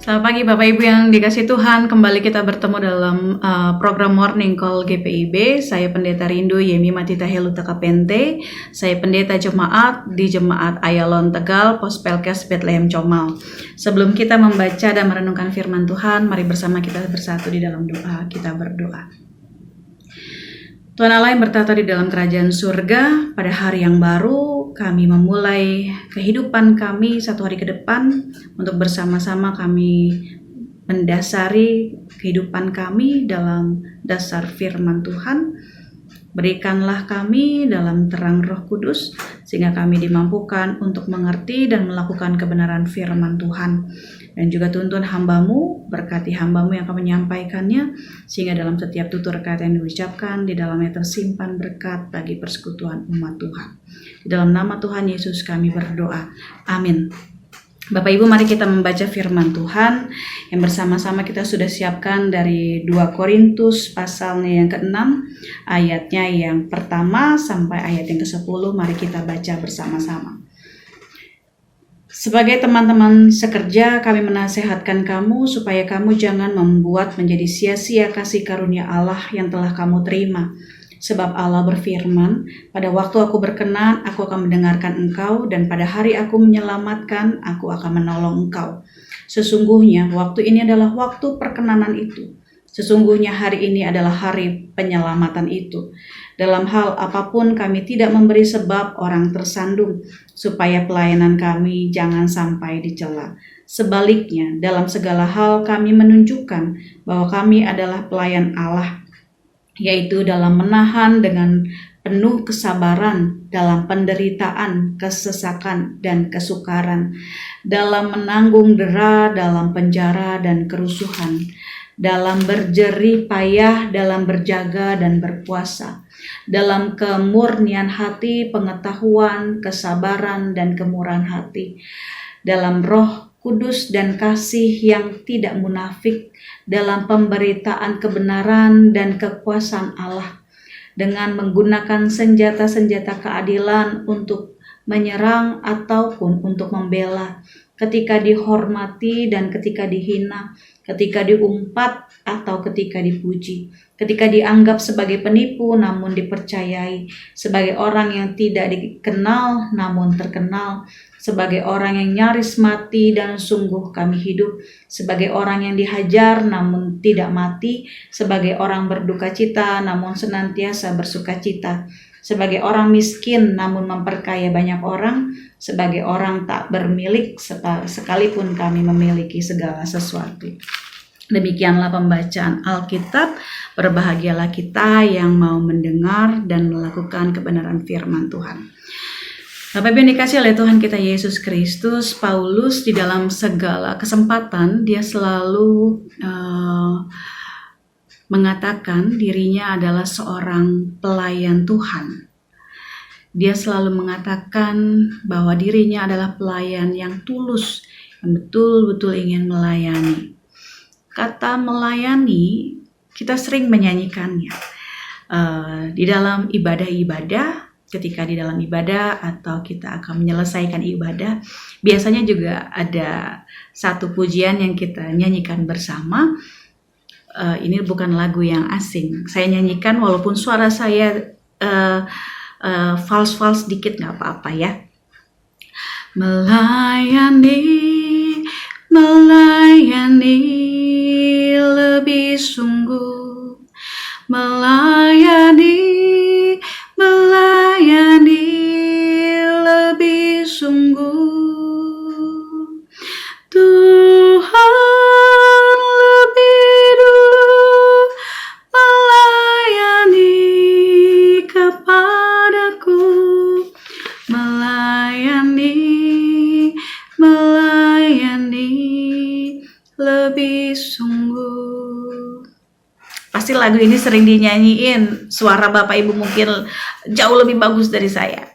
Selamat pagi Bapak Ibu yang dikasih Tuhan. Kembali kita bertemu dalam program Morning Call GPIB. Saya Pendeta Rindu Yemi Matita Heluta Kapente. Saya pendeta jemaat di Jemaat Ayalon Tegal, Pospelkes Bethlehem Comal. Sebelum kita membaca dan merenungkan firman Tuhan, mari bersama kita bersatu di dalam doa. Kita berdoa. Tuhan Allah yang bertata di dalam kerajaan surga, pada hari yang baru kami memulai kehidupan kami satu hari ke depan untuk bersama-sama kami mendasari kehidupan kami dalam dasar firman Tuhan. Berikanlah kami dalam terang Roh Kudus sehingga kami dimampukan untuk mengerti dan melakukan kebenaran firman Tuhan. Dan juga tuntun hamba-Mu, berkati hamba-Mu yang akan menyampaikannya, sehingga dalam setiap tutur kata yang diucapkan, di dalamnya tersimpan berkat bagi persekutuan umat Tuhan. Di dalam nama Tuhan Yesus kami berdoa. Amin. Bapak Ibu, mari kita membaca firman Tuhan yang bersama-sama kita sudah siapkan dari 2 Korintus pasalnya yang ke-6, ayatnya yang pertama sampai ayat yang ke-10. Mari kita baca bersama-sama. Sebagai teman-teman sekerja, kami menasehatkan kamu supaya kamu jangan membuat menjadi sia-sia kasih karunia Allah yang telah kamu terima. Sebab Allah berfirman, pada waktu aku berkenan, aku akan mendengarkan engkau, dan pada hari aku menyelamatkan, aku akan menolong engkau. Sesungguhnya waktu ini adalah waktu perkenanan itu. Sesungguhnya hari ini adalah hari penyelamatan itu. Dalam hal apapun kami tidak memberi sebab orang tersandung, supaya pelayanan kami jangan sampai dicela. Sebaliknya, dalam segala hal kami menunjukkan bahwa kami adalah pelayan Allah, yaitu dalam menahan dengan penuh kesabaran, dalam penderitaan, kesesakan, dan kesukaran, dalam menanggung dera, dalam penjara dan kerusuhan, dalam berjerih payah, dalam berjaga dan berpuasa, dalam kemurnian hati, pengetahuan, kesabaran, dan kemurahan hati, dalam Roh Kudus dan kasih yang tidak munafik, dalam pemberitaan kebenaran dan kekuasaan Allah, dengan menggunakan senjata-senjata keadilan untuk menyerang ataupun untuk membela, ketika dihormati dan ketika dihina, ketika diumpat atau ketika dipuji, ketika dianggap sebagai penipu namun dipercayai, sebagai orang yang tidak dikenal namun terkenal, sebagai orang yang nyaris mati dan sungguh kami hidup, sebagai orang yang dihajar namun tidak mati, sebagai orang berduka cita namun senantiasa bersuka cita, sebagai orang miskin namun memperkaya banyak orang, sebagai orang tak bermilik sekalipun kami memiliki segala sesuatu. Demikianlah pembacaan Alkitab. Berbahagialah kita yang mau mendengar dan melakukan kebenaran firman Tuhan. Bapak Ibu yang dikasih oleh Tuhan kita Yesus Kristus, Paulus di dalam segala kesempatan dia selalu mengatakan dirinya adalah seorang pelayan Tuhan. Dia selalu mengatakan bahwa dirinya adalah pelayan yang tulus, yang betul-betul ingin melayani. Kata melayani, kita sering menyanyikannya di dalam ibadah-ibadah. Ketika di dalam ibadah atau kita akan menyelesaikan ibadah, biasanya juga ada satu pujian yang kita nyanyikan bersama. Ini bukan lagu yang asing. Saya nyanyikan walaupun suara saya fals-fals dikit, nggak apa-apa ya. Melayani lebih sungguh, melayani lebih sungguh. Tuhan lebih dulu melayani kepadaku, melayani lebih sungguh. Pasti lagu ini sering dinyanyiin. Suara Bapak Ibu mungkin jauh lebih bagus dari saya.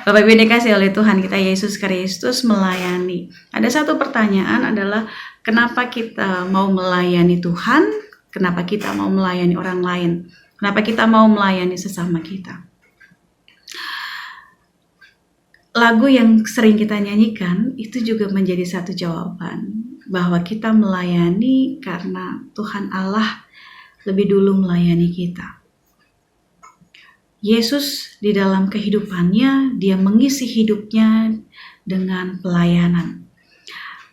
Bapak Ibu dikasih oleh Tuhan kita Yesus Kristus, melayani. Ada satu pertanyaan adalah, kenapa kita mau melayani Tuhan? Kenapa kita mau melayani orang lain? Kenapa kita mau melayani sesama kita? Lagu yang sering kita nyanyikan itu juga menjadi satu jawaban. bahwa kita melayani karena Tuhan Allah lebih dulu melayani kita. Yesus di dalam kehidupannya, dia mengisi hidupnya dengan pelayanan.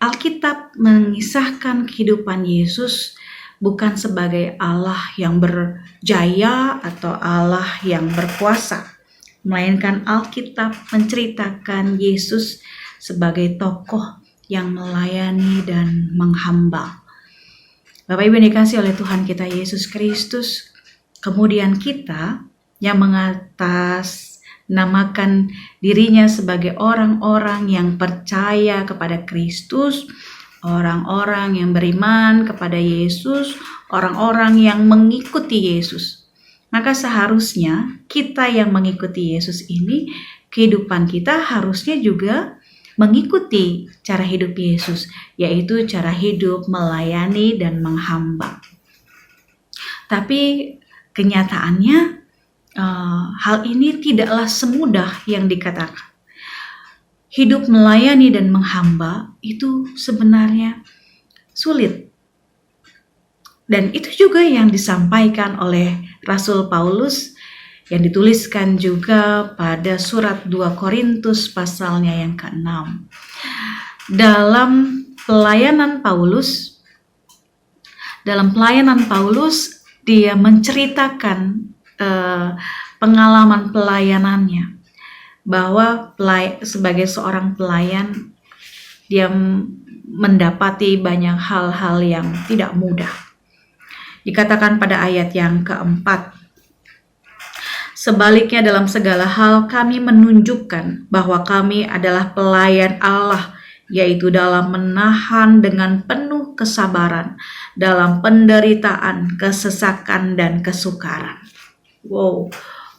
Alkitab mengisahkan kehidupan Yesus bukan sebagai Allah yang berjaya atau Allah yang berkuasa, melainkan Alkitab menceritakan Yesus sebagai tokoh yang melayani dan menghamba. Bapak Ibu yang dikasihi oleh Tuhan kita Yesus Kristus, kemudian kita yang mengatasnamakan dirinya sebagai orang-orang yang percaya kepada Kristus, orang-orang yang beriman kepada Yesus, orang-orang yang mengikuti Yesus. Maka seharusnya kita yang mengikuti Yesus ini, kehidupan kita harusnya juga mengikuti cara hidup Yesus, yaitu cara hidup melayani dan menghamba. Tapi kenyataannya hal ini tidaklah semudah yang dikatakan. Hidup melayani dan menghamba itu sebenarnya sulit. Dan itu juga yang disampaikan oleh Rasul Paulus yang dituliskan juga pada surat 2 Korintus pasalnya yang ke-6. Dalam pelayanan Paulus, dia menceritakan pengalaman pelayanannya, bahwa sebagai seorang pelayan dia mendapati banyak hal-hal yang tidak mudah. Dikatakan pada ayat yang keempat, sebaliknya dalam segala hal kami menunjukkan bahwa kami adalah pelayan Allah, yaitu dalam menahan dengan penuh kesabaran, dalam penderitaan, kesesakan, dan kesukaran. Wow,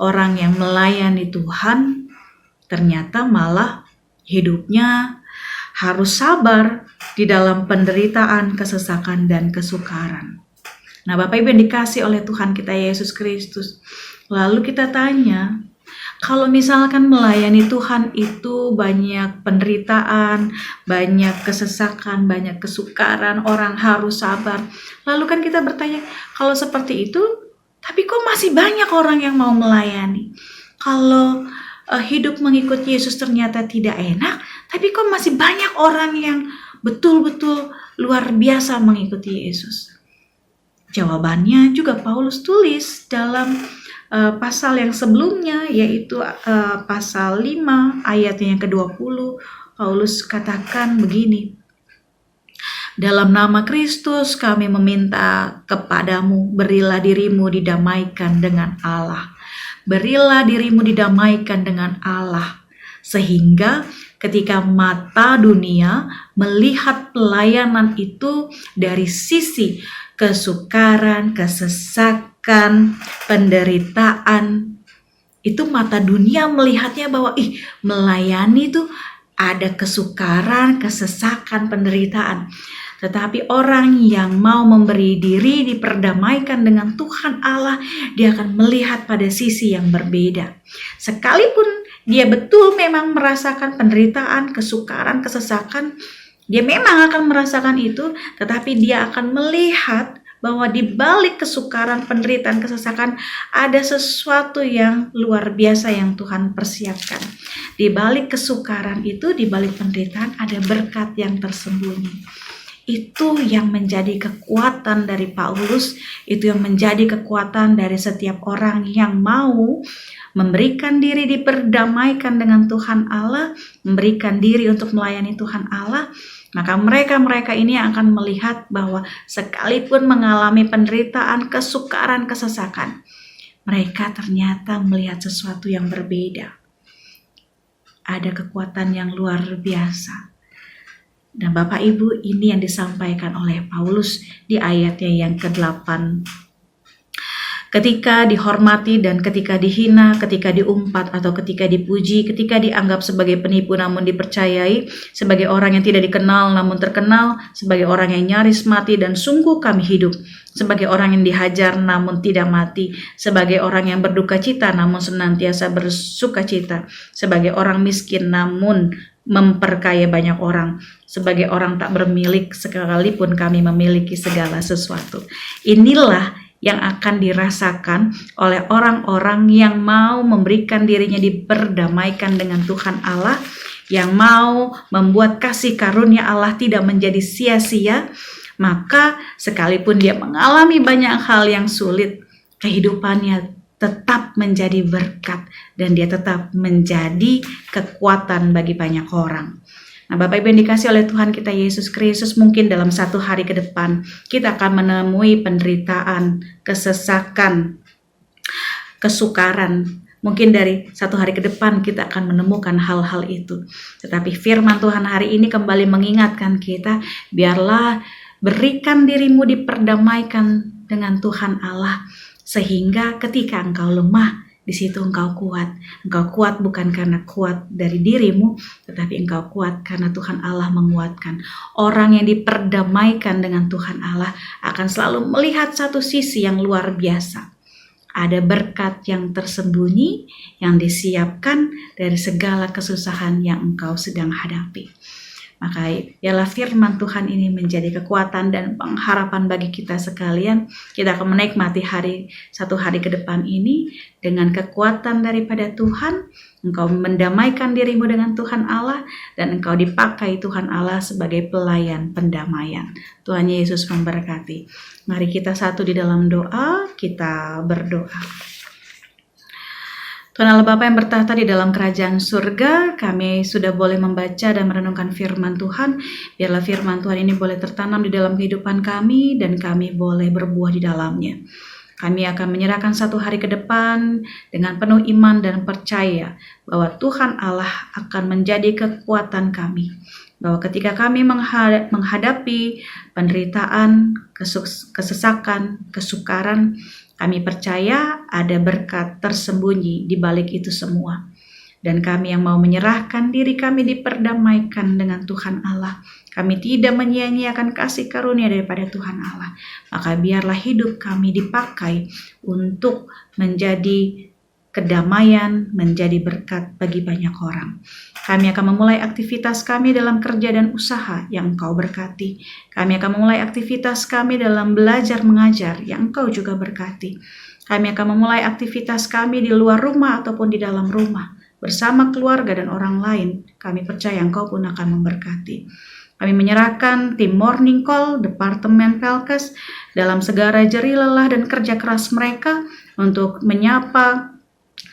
orang yang melayani Tuhan ternyata malah hidupnya harus sabar di dalam penderitaan, kesesakan, dan kesukaran. Nah, Bapak Ibu yang dikasih oleh Tuhan kita Yesus Kristus, lalu kita tanya, kalau misalkan melayani Tuhan itu banyak penderitaan, banyak kesesakan, banyak kesukaran, orang harus sabar. Lalu kan kita bertanya, kalau seperti itu, tapi kok masih banyak orang yang mau melayani? Kalau hidup mengikut Yesus ternyata tidak enak, tapi kok masih banyak orang yang betul-betul luar biasa mengikuti Yesus? Jawabannya juga Paulus tulis dalam pasal yang sebelumnya, yaitu pasal 5 ayat yang ke-20. Paulus katakan begini, dalam nama Kristus kami meminta kepadamu, berilah dirimu didamaikan dengan Allah. Berilah dirimu didamaikan dengan Allah, sehingga ketika mata dunia melihat pelayanan itu dari sisi kesukaran, kesesakan, penderitaan, itu mata dunia melihatnya bahwa melayani itu ada kesukaran, kesesakan, penderitaan. Tetapi orang yang mau memberi diri diperdamaikan dengan Tuhan Allah, dia akan melihat pada sisi yang berbeda. Sekalipun dia betul memang merasakan penderitaan, kesukaran, kesesakan, dia memang akan merasakan itu, tetapi dia akan melihat bahwa di balik kesukaran, penderitaan, kesesakan ada sesuatu yang luar biasa yang Tuhan persiapkan. Di balik kesukaran itu, di balik penderitaan ada berkat yang tersembunyi. Itu yang menjadi kekuatan dari Paulus, itu yang menjadi kekuatan dari setiap orang yang mau memberikan diri diperdamaikan dengan Tuhan Allah, memberikan diri untuk melayani Tuhan Allah. Maka mereka ini akan melihat bahwa sekalipun mengalami penderitaan, kesukaran, kesesakan, mereka ternyata melihat sesuatu yang berbeda. Ada kekuatan yang luar biasa. Dan Bapak Ibu, ini yang disampaikan oleh Paulus di ayatnya yang ke-8. Ketika dihormati dan ketika dihina, ketika diumpat atau ketika dipuji, ketika dianggap sebagai penipu namun dipercayai, sebagai orang yang tidak dikenal namun terkenal, sebagai orang yang nyaris mati dan sungguh kami hidup, sebagai orang yang dihajar namun tidak mati, sebagai orang yang berduka cita namun senantiasa bersuka cita, sebagai orang miskin namun memperkaya banyak orang. Sebagai orang tak bermilik, sekalipun kami memiliki segala sesuatu. Inilah yang akan dirasakan oleh orang-orang yang mau memberikan dirinya diperdamaikan dengan Tuhan Allah, yang mau membuat kasih karunia Allah tidak menjadi sia-sia. Maka sekalipun dia mengalami banyak hal yang sulit, kehidupannya tetap menjadi berkat dan dia tetap menjadi kekuatan bagi banyak orang. Nah, Bapak Ibu yang dikasih oleh Tuhan kita Yesus Kristus, mungkin dalam satu hari ke depan kita akan menemui penderitaan, kesesakan, kesukaran. Mungkin dari satu hari ke depan kita akan menemukan hal-hal itu. Tetapi firman Tuhan hari ini kembali mengingatkan kita, biarlah berikan dirimu diperdamaikan dengan Tuhan Allah, sehingga ketika engkau lemah, di situ engkau kuat. Engkau kuat bukan karena kuat dari dirimu, tetapi engkau kuat karena Tuhan Allah menguatkan. Orang yang diperdamaikan dengan Tuhan Allah akan selalu melihat satu sisi yang luar biasa. Ada berkat yang tersembunyi yang disiapkan dari segala kesusahan yang engkau sedang hadapi. Maka biarlah firman Tuhan ini menjadi kekuatan dan pengharapan bagi kita sekalian. Kita akan menikmati satu hari ke depan ini dengan kekuatan daripada Tuhan. Engkau mendamaikan dirimu dengan Tuhan Allah dan engkau dipakai Tuhan Allah sebagai pelayan pendamaian. Tuhan Yesus memberkati. Mari kita satu di dalam doa, kita berdoa. Tuhan Allah Bapa yang bertahta di dalam kerajaan surga, kami sudah boleh membaca dan merenungkan firman Tuhan. Biarlah firman Tuhan ini boleh tertanam di dalam kehidupan kami dan kami boleh berbuah di dalamnya. Kami akan menyerahkan satu hari ke depan dengan penuh iman dan percaya bahwa Tuhan Allah akan menjadi kekuatan kami. Bahwa ketika kami menghadapi penderitaan, kesesakan, kesukaran, kami percaya ada berkat tersembunyi di balik itu semua. Dan kami yang mau menyerahkan diri kami diperdamaikan dengan Tuhan Allah. Kami tidak menyia-nyiakan kasih karunia daripada Tuhan Allah. Maka biarlah hidup kami dipakai untuk menjadi kedamaian, menjadi berkat bagi banyak orang. Kami akan memulai aktivitas kami dalam kerja dan usaha yang Engkau berkati. Kami akan memulai aktivitas kami dalam belajar mengajar yang Engkau juga berkati. Kami akan memulai aktivitas kami di luar rumah ataupun di dalam rumah. Bersama keluarga dan orang lain, kami percaya Engkau pun akan memberkati. Kami menyerahkan tim Morning Call, Departemen Pelkes, dalam segala jerih lelah dan kerja keras mereka untuk menyapa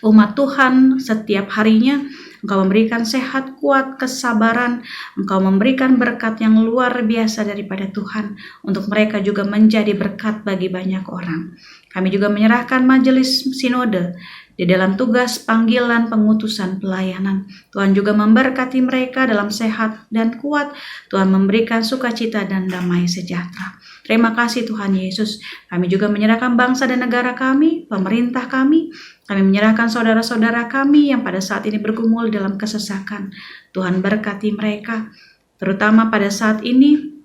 umat Tuhan setiap harinya. Engkau memberikan sehat, kuat, kesabaran. Engkau memberikan berkat yang luar biasa daripada Tuhan. Untuk mereka juga menjadi berkat bagi banyak orang. Kami juga menyerahkan majelis sinode di dalam tugas panggilan pengutusan pelayanan. Tuhan juga memberkati mereka dalam sehat dan kuat. Tuhan memberikan sukacita dan damai sejahtera. Terima kasih Tuhan Yesus. Kami juga menyerahkan bangsa dan negara kami, pemerintah kami. Kami menyerahkan saudara-saudara kami yang pada saat ini bergumul dalam kesesakan. Tuhan berkati mereka. Terutama pada saat ini,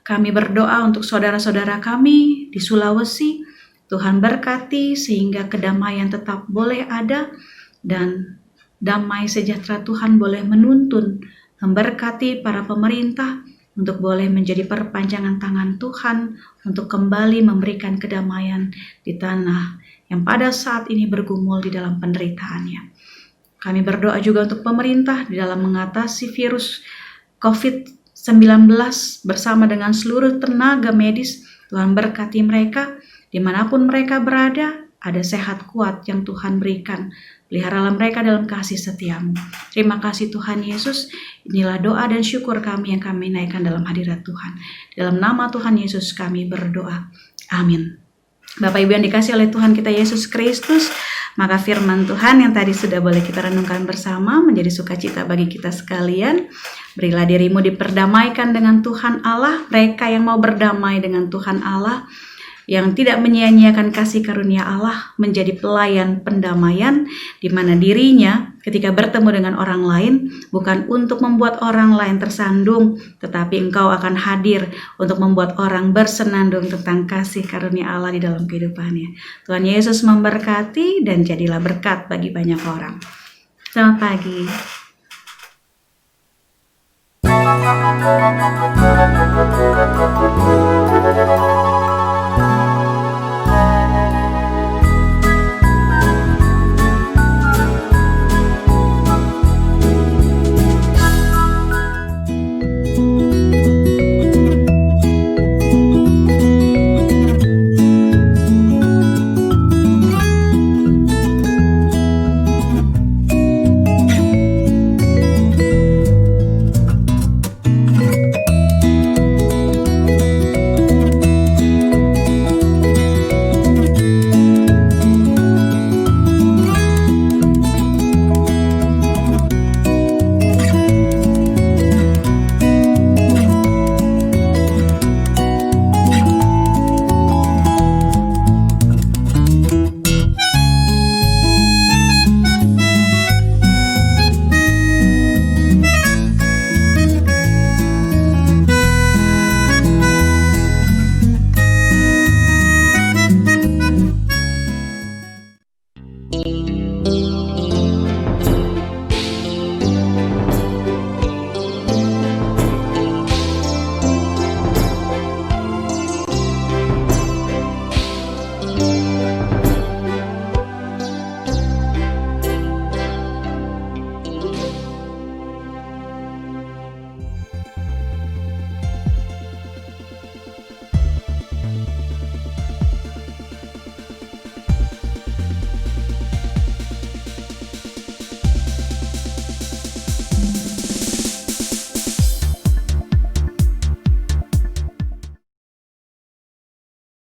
kami berdoa untuk saudara-saudara kami di Sulawesi. Tuhan berkati sehingga kedamaian tetap boleh ada dan damai sejahtera Tuhan boleh menuntun, memberkati para pemerintah untuk boleh menjadi perpanjangan tangan Tuhan untuk kembali memberikan kedamaian di tanah yang pada saat ini bergumul di dalam penderitaannya. Kami berdoa juga untuk pemerintah di dalam mengatasi virus COVID-19 bersama dengan seluruh tenaga medis. Tuhan berkati mereka, dimanapun mereka berada, ada sehat kuat yang Tuhan berikan. Peliharalah mereka dalam kasih setiamu. Terima kasih Tuhan Yesus. Inilah doa dan syukur kami yang kami naikkan dalam hadirat Tuhan. Dalam nama Tuhan Yesus kami berdoa. Amin. Bapak Ibu yang dikasih oleh Tuhan kita Yesus Kristus, maka firman Tuhan yang tadi sudah boleh kita renungkan bersama menjadi sukacita bagi kita sekalian. Berilah dirimu diperdamaikan dengan Tuhan Allah. Mereka yang mau berdamai dengan Tuhan Allah, yang tidak menyia-nyiakan kasih karunia Allah, menjadi pelayan pendamaian, di mana dirinya ketika bertemu dengan orang lain bukan untuk membuat orang lain tersandung, tetapi engkau akan hadir untuk membuat orang bersenandung tentang kasih karunia Allah di dalam kehidupannya. Tuhan Yesus memberkati dan jadilah berkat bagi banyak orang. Selamat pagi.